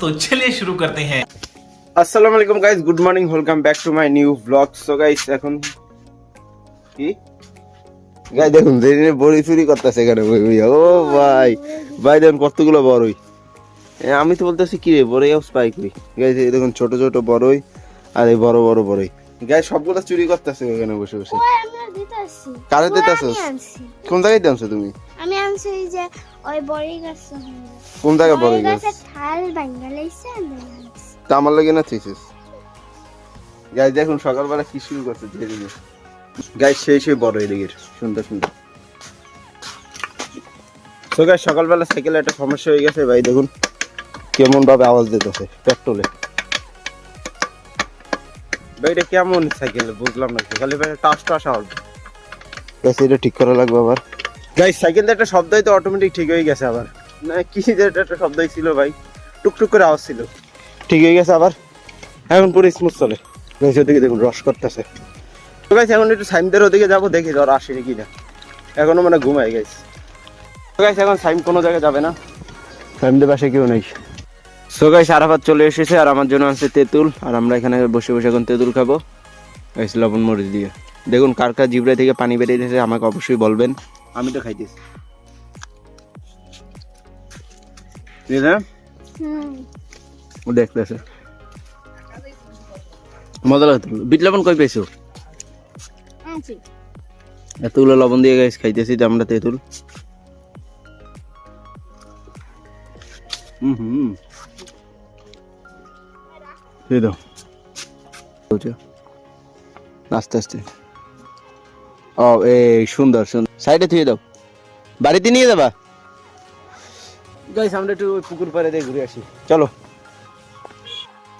तो चलिए शुरू करते हैं। আসসালামু আলাইকুম guys, good morning, welcome back to my new blog. So guys এখন কি গাই দেখুন যে বড়ি চুরি করতেছে এখানে ও ভাই ভাই দেখুন কতগুলো বড়ই। আমি তো বলতেছি কি রে বড়ই স্পাই করি গাইস, এই দেখুন ছোট ছোট বড়ই আর এই বড় বড় বড়ই গাইস সবগুলো চুরি করতেছে এখানে বসে বসে। কারে দিতেছস? কোন জায়গায় দামছো তুমি? আমি আনছি এই যে ওই বড়ি গাছ। কোন জায়গায় বড়ই গাছ? থাল ভাঙা লাইছে তা আমার লাগে না থিসিস। গাইস দেখুন সকালবেলা কি শুরু করছে ধীরে ধীরে। গাইস সেই বড় এদিকে সুন্দর সুন্দর। তো গাইস সকালবেলা সাইকেলে একটা সমস্যা হয়ে গেছে ভাই, দেখুন কেমন ভাবে আওয়াজ দিতেছে পেট্রোলে। ভাই এটা কেমন সাইকেল বুঝলাম না, খালি ভাই টাস টাস আওয়াজ। গাইস এটা ঠিক করা লাগবে আবার। গাইস সাইকেলটা একটা শব্দই তো অটোমেটিক ঠিক হয়ে গেছে আবার, না কি যে একটা শব্দই ছিল ভাই, টুকটুক করে আওয়াজ ছিল, ঠিক হয়ে গেছে আবার, এখন পুরো স্মুথ চলে। গাইস ওদিকে দেখুন রস করতেছে। তো গাইস এখন একটু সাইমদের ওদিকে যাবো, দেখি জ্বর আসেনি কিনা, এখনো মানে ঘুমাই গাইস। তো গাইস এখন সাইম কোনো জায়গায় যাবে না, সাইমদের পাশে কেউ নেই। সো গাইস আরাফাত চলে এসেছে আর আমার জন্য আছে তেঁতুল, আর আমরা এখানে বসে বসে এখন তেঁতুল খাবো গাইস লবণ মরিচ দিয়ে। দেখুন কার কার জিভড়া থেকে পানি বেরিয়ে গেছে আমাকে অবশ্যই বলবেন, আমি তো খাইতেছি। ও দেখতেছে মজা লাগতো। বিট লবণ কই পেয়েছো? এতগুলো লবণ দিয়ে গাইস খাইতেছি আমরা তেঁতুল। আস্তে আস্তে ও এই সুন্দর সুন্দর সাইডে থুয়ে দাও, বাড়িতে নিয়ে যাবা। গাইস আমরা একটু পুকুর পাড়ে দিয়ে ঘুরে আসি, চলো।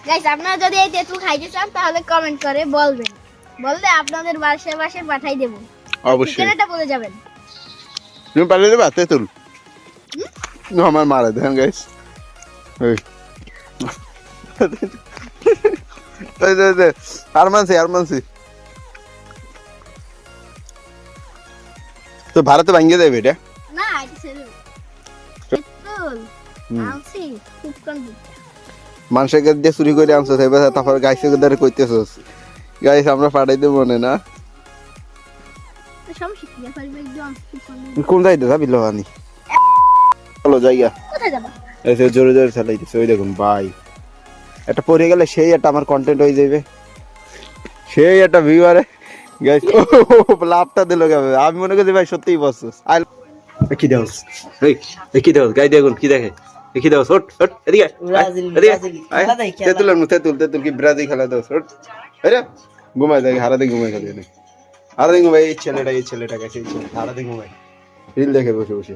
গাইস আপনারা যদি এই তেঁতুল খাইতে চান তাহলে কমেন্ট করে বলবেন, বললে আপনাদের বাসায় বাসায় পাঠাই দেব। অবশ্যই ঠিকানাটা বলে যাবেন। তুমি পাঠিয়ে দেবা তেঁতুল? আমার মারা দেন গাইস। আরমানসি তো ভারতে ভাঙ্গিয়ে দেবে এটা না, এটা ছিল তেঁতুল আনছি খুব কম। মানুষের কাছে দিয়ে চুরি করে আনছো তারপর গাইছে ধরে কইতেছস। গাইস আমরা পাঠাই দেবো মনে না। সমস্যা কি ফেলবে একদম। কোন যাইতে যাবি লোহানি? চলো জায়গা কোথায় যাব? এসে জোরে জোরে চালাইতেছে ওই দেখুন ভাই, একটা পড়ে গেলে সেই একটা আমার কন্টেন্ট হয়ে যাবে, সেই একটা ভিউয়ারে গাইস লাভটা দিল কেমন। আমি মনে করি ভাই সত্যিই বসছস। কি দেওস এই কি দেওস গাই দেখুন কি দেখে কি দেওস। হট হট এদিকে তেঁতুল তেঁতুল তেঁতুল কি ব্রাজিল খেলা দেওস। হট আরে ঘুমাই দেখে হারাতে ঘুমাই খেলে হারাতে ঘুমাই। এই ছেলেটা গেছে, এই ছেলে হারাতে ঘুমাই রিল দেখে বসে বসে।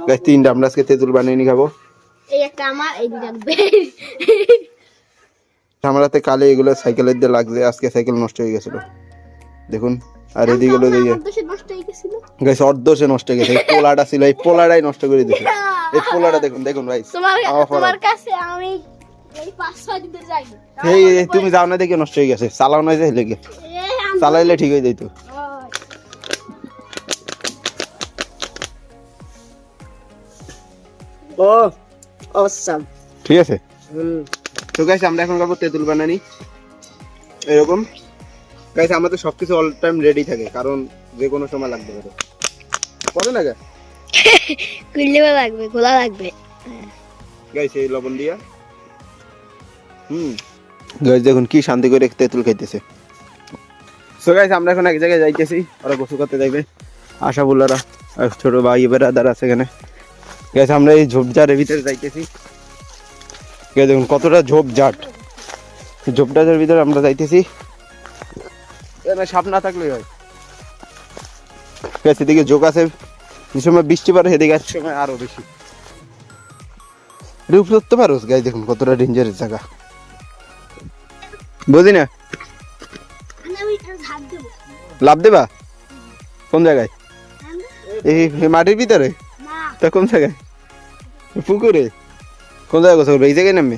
গাইস তিনটা আমরা আজকে তেঁতুল বানিয়ে নি খাবো। এই একটা আমার, এই দুটো রাখবে। আমার হাতে কালে এগুলো সাইকেলের দিয়ে লাগছে, আজকে সাইকেল নষ্ট হয়ে গেছিল দেখুন। আর এদিকে হলো দিয়ে নষ্ট হয়ে গেছিল গাইস, অর্ধেকই নষ্ট হয়ে গেছে। এই পোলাটা ছিল, এই পোলাটাই নষ্ট করে দিয়েছে। এই পোলাটা দেখুন দেখুন গাইস। তোমার কাছে আমি এই 5-6 দিন ধরে যাই। এই তুমি যাও না দেখে নষ্ট হয়ে গেছে, চালাও না যাইলে কি চালাইলে ঠিক হয়ে যাইতো। ও অসাম ঠিক আছে। তো গাইস আমরা এখন খাবো তেঁতুল বানানি এরকম। গাইস আমাদের সবকিছু অল টাইম রেডি থাকে, কারণ যে কোনো সময় লাগতে পারে। কত লাগে? কুইলেও লাগবে, গোলা লাগবে। গাইস এই লবণ দিয়া গাইস দেখুন কি শান্তি করে তেঁতুল খাইতেছে। সো গাইস আমরা এখন এক জায়গায় যাইতেছি, ওরা গোসল করতে যাইবে আশাবুল্লারা আর ছোট ভাই বেরাদার আছে এখানে। গাইস আমরা এই ঝোপঝাড়ের ভিতরে যাইতেছি। গাইস দেখুন কতটা ঝোপঝাড়, ঝোপঝাড়ের ভিতরে আমরা যাইতেছি। এখানে সাপ না থাকলেই হয়। গাইস এদিকে ঝোপ আছে, যে সময় বৃষ্টি পড়ে এদিকে এক সময় আরো বেশি। রূপ করতে পারো গাইস, দেখুন কতটা ডেঞ্জারাস জায়গা, বুঝি না। লাভ দেবা কোন জায়গায়? এই মাটির ভিতরে? তা কোন জায়গায়? পুকুরে? কোন জায়গায় গোসল করবে? এই জায়গায় নামবে?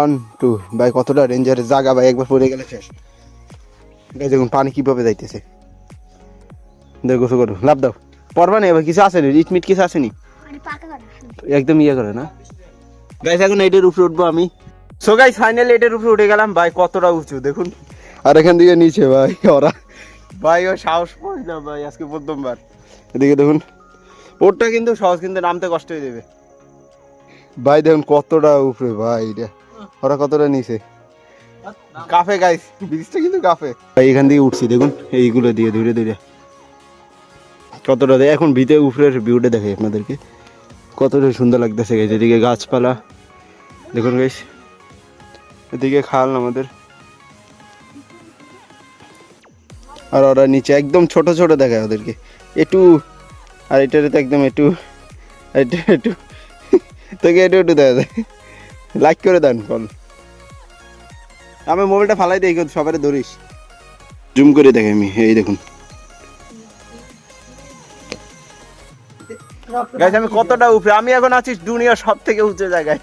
1 2 ভাই কতটা ডেঞ্জারাস জায়গা ভাই, একবার পড়ে গেলে শেষ। দেখুন পানি কিভাবে যাইতেছে, দেখো গোসল করো, লাভ দাও। পরবা নেই এবার কিছু আসেনি, রিট মিট কিছু আসেনি, মানে পাকা কাটা একদম ইয়ে করে না। গাইস এখন এইটার উপরে উঠবো আমি। সো গাইস ফাইনালি এটার উপরে উঠে গেলাম ভাই, কতটা উঁচু দেখুন। আর এখান থেকে নিচে ভাই ওরা, ভাই ও সাহস পাই না ভাই আজকে প্রথমবার। এদিকে দেখুন ওরটা কিন্তু সহজ, কিন্তু নামতে কষ্ট হয়ে যাবে ভাই। দেখুন কতটা উপরে ভাই, এটা ওরা কতটা নিচে কাফে গাইস, ব্রিজটা কিন্তু কাফে ভাই। এখান থেকে উঠছি দেখুন এইগুলো দিয়ে ধীরে ধীরে কতটা দেয়। এখন ভিতরে উপরের ভিউটা দেখাই আপনাদেরকে, কতটা সুন্দর লাগতেছে গাইস। এদিকে গাছপালা দেখুন গাইস, এদিকে খাল আমাদের, আর ওরা নিচে একদম ছোট ছোট দেখায় ওদেরকে একটু, আর এটারে তো একদম একটু, এটা একটু তোকে একটু একটু দেখা যায়। লাইক করে দেন কল, আমি মোবাইলটা ফালাই দিই সবাই ধরিস, জুম করে দেখে আমি। এই দেখুন গাইস আমি কতটা উপরে, আমি এখন আছি দুনিয়ার সব থেকে উঁচু জায়গায়।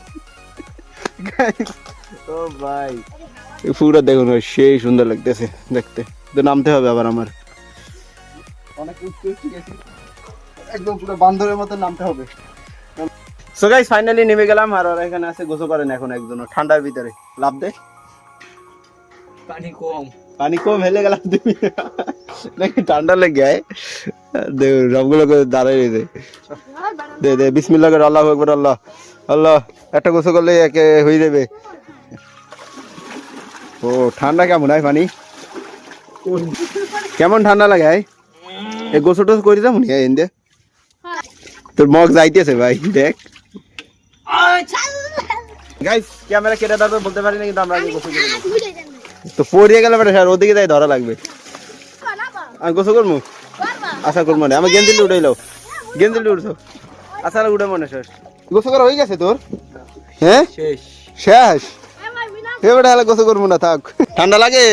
ও ভাই পুরো দেখুন ভাই, সেই সুন্দর লাগতেছে দেখতে। তো নামতে হবে আবার আমার, অনেক উঁচু ঠিক আছে, একদম পুরো বান্দরের মতো নামতে হবে। সো গাইস ফাইনালি নেমে গেলাম, আর ওরা এখানে আছে গোসল করেন এখন একজন ঠান্ডার ভিতরে। লাভ দে, পানি কম হেলে গেলাম তুমি নাকি ঠান্ডা লেগে যায়। সবগুলো দাঁড়াই রয়েছে। দে দে বিসমিল্লাহ করে, আল্লাহু আকবার, আল্লাহ আল্লাহ। একটা গোসল করলে একে হয়ে যাবে। ও ঠান্ডা কেমন হয় পানি, কেমন ঠান্ডা লাগে? এই গোসল টোসল করে যাবো নি এনে, তোর মগ যাইতেছে ভাই দেখ। গাইস ক্যামেরা কেটে দাও বলতে পারি না, কিন্তু আমরা আগে গোসল করে তো পড়িয়ে গেলে বেটা স্যার ওদিকে যাই ধরা লাগবে। আমি গোসল করবো, আশা করবো না। আমার গেঞ্জিল উঠাইলো, গেঞ্জিল উঠছো, আশা উঠে মনে শেষ। গোসল করা হয়ে গেছে তোর? হ্যাঁ শেষ শেষ। এবার হলে গোসল করবো না থাক, ঠান্ডা লাগে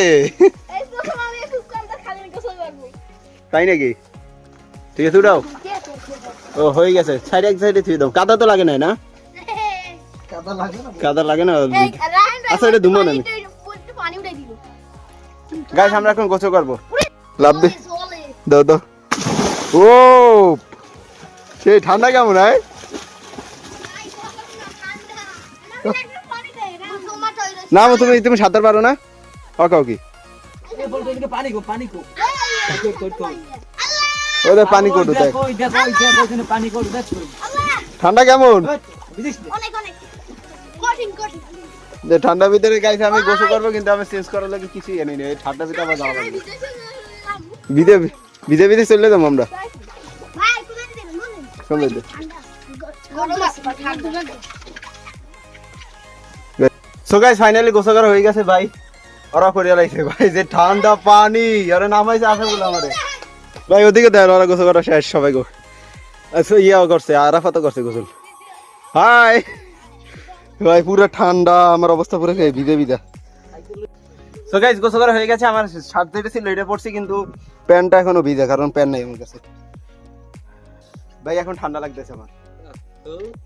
তাই নাকি? ঠিক আছে উঠাও। ও হয়ে গেছে, সাইডে এক সাইডে থুয়ে দাও। কাদা তো লাগে না, না কাদা লাগে না। আচ্ছা এটা ধুমো না আমি। গাইস আমরা এখন গোসল করবো, লাভ দে দাও দাও। ও সেই ঠান্ডা কেমন হয়? না তুমি তুমি সাঁতার পারো না? ওকে ওকে ওদের পানি করো দেখ, ঠান্ডা কেমন? ঠান্ডার ভিতরে গাইছে আমি গোসল করবো, কিন্তু আমি চেঞ্জ করার লাগে কিছুই জানি না। ঠান্ডা ভিতরে আবার যাওয়া লাগবে, ভিজে ভিজে ভিজে চলে যাবো আমরা। সো গাইস ফাইনালি গোসল করা হয়ে গেছে ভাই। ওরা করিয়া লাগছে ভাই, যে ঠান্ডা পানি ওরা নামাইছে আসে বলে আমারে ভাই। ওদিকে দেন ওরা গোসল করা শেষ সবাই গো, ইয়াও করছে, আরাফাতও করছে গোসল। হাই ভাই পুরো ঠান্ডা, আমার অবস্থা পুরো ভিজে ভিজা। সো গাইস গোসল করা হয়ে গেছে, আমার শার্ট যেটা ছিল এটা পরছি, কিন্তু প্যান্টটা এখনো ভিজা, কারণ প্যান্ট নাই আমার কাছে ভাই। এখন ঠান্ডা লাগতেছে আমার।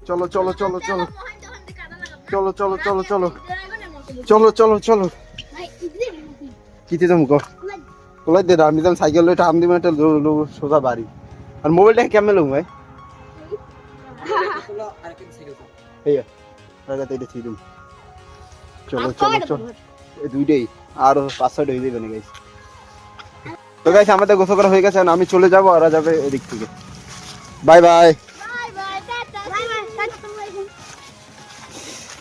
চলো চলো চলো চলো চলো চলো চলো চলো চলো চলো চলো কিতে যাবো গো? কোলাই দে, আমি যখন সাইকেল লই টাম দিবেন একটা সোজা বাড়ি। আর মোবাইলটা কেমন লম ভাই? এইয়া রাগাতে এটা ছিল। চলো চলো চলো এই দুইটাই আর 5-6টা হয়ে যাবে না গাইস। তো গাইস আমাদের গোসল করা হয়ে গেছে, আমি চলে যাব, ওরা যাবে এদিক থেকে। Bye bye.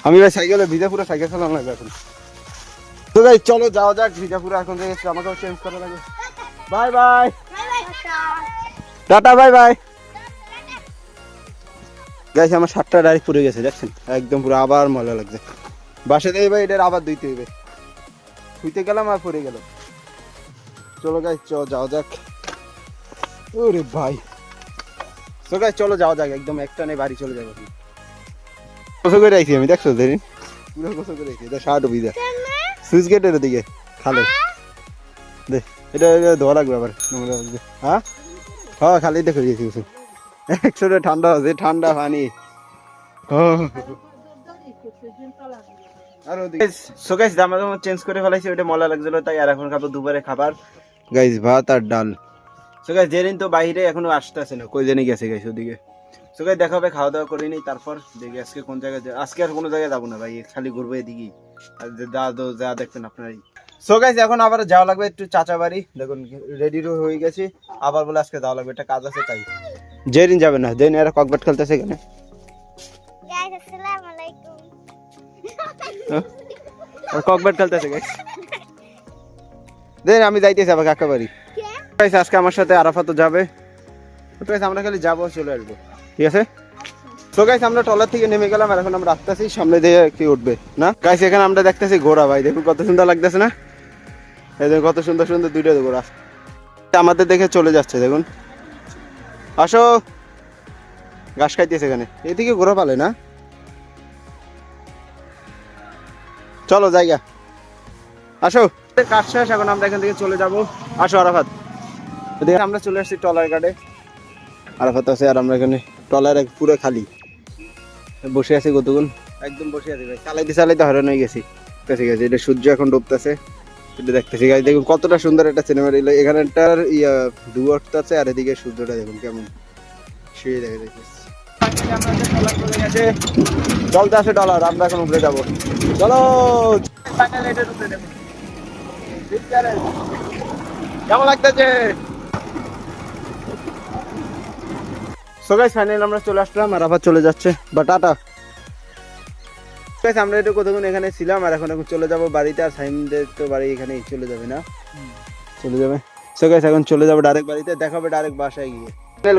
আমি ভাই সাইকেলে ভিজাপুরা সাইকেল চালানো লাগবে এখন। তো গাইস চলো যাওয়া যাক ভিজাপুরা, এখন আমাকেও চেঞ্জ করা লাগবে। Bye bye tata bye bye. Guys আমার শার্টটা ডাইরেক্ট পুড়ে গেছে দেখছেন, একদম পুরো আবার ময়লা লাগছে। বাসে দেই ভাই, এটার আবার ধুইতে হবে। ধুইতে গেলাম আর পড়ে গেল। চলো গাইস যাওয়া যাক। ওরে ভাই তো গাইস চলো যাওয়া যাক, একদম একটা নেই বাড়ি চলে যাবো। গোসল করে আইছি আমি, দেখছো দেরিন পুরো গোসল করে আইছি। এটা শার্ট ভিজা, সুইচ গেটের দিকে খালে দে, এটা ধোয়া লাগবে আবার। হ্যাঁ হ্যাঁ খালি দেখো গেছি গোসল। 100 ঠান্ডা আছে, ঠান্ডা পানি। আর ওদিকে সো গাইস জামা চেঞ্জ করে ফেলাইছি, ওটা ময়লা লাগছিল তাই। আর এখন খাবো দুপুরে খাবার গাইস, ভাত আর ডাল। সো গাইস জেরিন তো বাইরে এখনো আসতেছে না, কই জানি গেছে গাইস ওদিকে। সো গাইস দেখা হবে, খাওয়া দাওয়া করে নিই, তারপর দেখি আজকে কোন জায়গায় আজকে আর কোনো জায়গায় যাবো না ভাই, খালি ঘুরবো এদিকেই। আর যা দেখবেন আপনারাই। সো গাইস এখন আবার যাওয়া লাগবে একটু চাচা বাড়ি, দেখুন রেডি হয়ে গেছি, আবার বলে আজকে যাওয়া লাগবে, একটা কাজ আছে তাই। জেরিন যাবে না, জেরিন এরা ককব্যাট খেলতেছে এখানে। গাইস আসসালামু আলাইকুম। আর ককব্যাট খেলতেছে গাইস। দেন আমি যাইতেছি আবার কাকা বাড়ি। গাইস আজকে আমার সাথে আরাফাতও যাবে, তো গাইস আমরা খালি যাবো চলে আসবো, ঠিক আছে। তো গাইস আমরা টলার থেকে নেমে গেলাম, আর এখন আমরা আসতেছি, সামনে দিয়ে কি উঠবে না গাইস। এখানে আমরা দেখতেছি ঘোড়া ভাই, দেখুন কত সুন্দর লাগতেছে না, এই দেখুন কত সুন্দর সুন্দর দুইটা ঘোড়া আমাদের দেখে চলে যাচ্ছে, দেখুন। আসো, ঘাস খাইতেছে এখানে, এদিকে ঘোড়া পালে না, চলো জায়গা আসো। কাজ শেষ, এখন আমরা এখান থেকে চলে যাব। আসো আরাফাত, এদিকে আমরা চলে আসছি টলার ঘাটে, আরাফাত আছে আর আমরা এখানে টলার পুরো খালি বসে আছি, কতক্ষণ একদম বসে আছি ভাই, চালাইতে চালাইতে হয়রান হয়ে গেছি। ঠিক আছে, এটা সূর্য এখন ডুবতেছে, এটা দেখতেছি গাইস, দেখুন কতটা সুন্দর একটা সিনেমা। এখানটার ডুয়ার্ট আছে, আর এদিকে সূর্যটা দেখুন কেমন শুয়ে দেখা যাচ্ছে। চলতে আছে ডলার, আমরা এখন উপরে যাবো, চলো। কেমন লাগতেছে? সো গাইস ফাইনালি আমরা চলে আসলাম, আর আবার চলে যাচ্ছে বা টাটা। গাইস আমরা একটু কতক্ষণ এখানে ছিলাম, আর এখন চলে যাব বাড়িতে, আর সাইমদের তো বাড়ি এখানেই চলে যাবে না, চলে যাবে। সো গাইস এখন চলে যাবো ডাইরেক্ট বাড়িতে, দেখাবে ডাইরেক্ট বাসায় গিয়ে।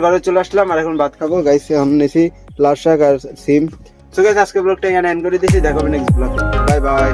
ঘরে চলে আসলাম, আর এখন ভাত খাবো গাইস। এখন নিয়েছি লাল শাক আর সিম। সো গাইস আজকে ব্লগটা এখানে এন্ড করে দিয়েছি, দেখাবে নেক্সট ব্লগে, বাই বাই।